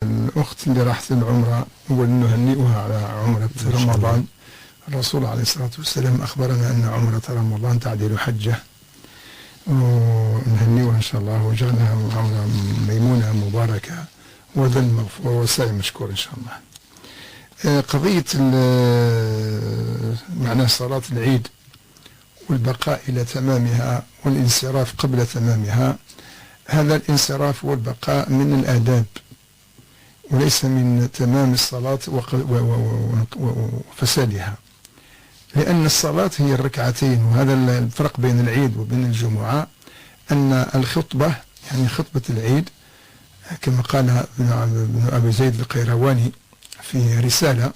الأخت اللي راحت للعمرة ونهنئها على عمرة رمضان. الرسول عليه الصلاة والسلام أخبرنا أن عمرة رمضان تعدل حجة، ونهنئها إن شاء الله وجعلها عمرة ميمونة مباركة وذل مغفور وسعي مشكور إن شاء الله. قضية معنى صلاة العيد والبقاء إلى تمامها والانصراف قبل تمامها، هذا الانصراف والبقاء من الآداب وليس من تمام الصلاة وفسادها، لأن الصلاة هي الركعتين. وهذا الفرق بين العيد وبين الجمعة، أن الخطبة يعني خطبة العيد كما قال ابن أبي زيد القيرواني في رسالة،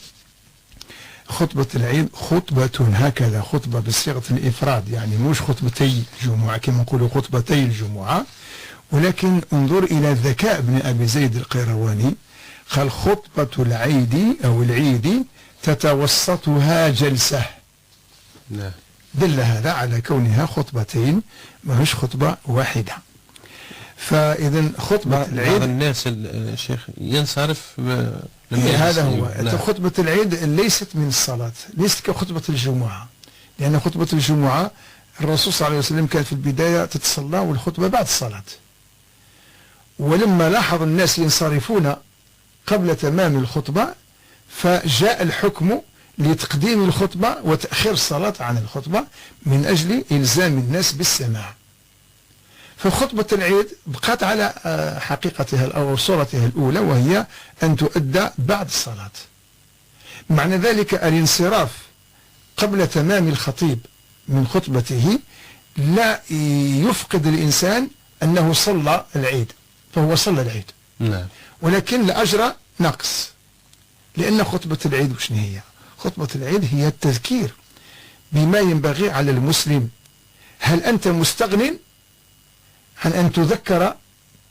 خطبة العيد خطبة هكذا، خطبة بصيغة الإفراد، يعني مش خطبتي الجمعة كما نقول خطبتي الجمعة، ولكن انظر إلى ذكاء ابن أبي زيد القيرواني، قال خطبة العيد أو العيد تتوسطها جلسة. نعم. دل هذا على كونها خطبتين ماهيش خطبة واحدة. فإذا خطبة العيد بعض الناس الشيخ ينصرف هذا هو. نعم. خطبة العيد ليست من الصلاة، ليست كخطبة الجمعة، لأن خطبة الجمعة الرسول صلى الله عليه وسلم كان في البداية تتصلى والخطبة بعد الصلاة، ولما لاحظ الناس ينصرفون قبل تمام الخطبة فجاء الحكم لتقديم الخطبة وتأخير الصلاة عن الخطبة من أجل إلزام الناس بالسماع. فخطبة العيد بقت على حقيقتها أو صورتها الأولى، وهي أن تؤدى بعد الصلاة. معنى ذلك الانصراف قبل تمام الخطيب من خطبته لا يفقد الإنسان أنه صلى العيد، فهو صلى العيد. نعم. ولكن الأجر ناقص، لأن خطبة العيد وشنو هي؟ خطبة العيد هي التذكير بما ينبغي على المسلم. هل أنت مستغن عن أن تذكر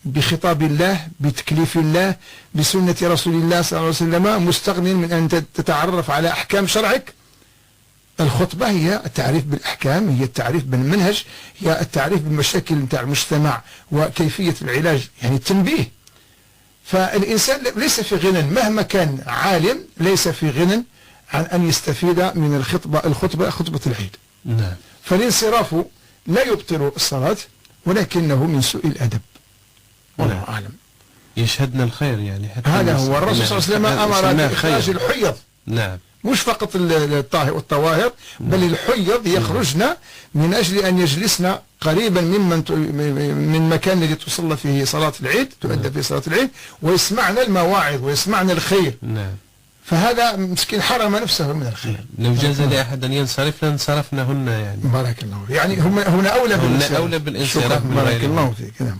بخطاب الله، بتكليف الله، بسنة رسول الله صلى الله عليه وسلم؟ مستغن من أن تتعرف على أحكام شرعك؟ الخطبة هي التعريف بالأحكام، هي التعريف بالمنهج، هي التعريف بالمشاكل نتاع المجتمع وكيفية العلاج، يعني التنبيه. فالإنسان ليس في غنى مهما كان عالم، ليس في غنى عن أن يستفيد من الخطبة خطبة العيد. نعم. فالانصراف لا يبطل الصلاة، ولكنه من سوء الأدب. والله أعلم. يشهدنا الخير يعني. هذا هو الرسول صلى الله عليه وسلم أمر بإخراج الحيض. نعم. مش فقط الطاهر والطواهر، بل الحيض يخرجن من أجل أن يجلسن قريبا من مكان الذي تصلى فيه صلاة العيد، تؤدى فيه صلاة العيد، ويسمعن المواعظ ويسمعن الخير. نعم. فهذا مسكين حرم نفسه من الخير. لو جاز لأحد أن ينصرف لانصرفنا هن يعني. بارك الله. يعني هم أولى بالانصراف. بارك الله فيك. نعم.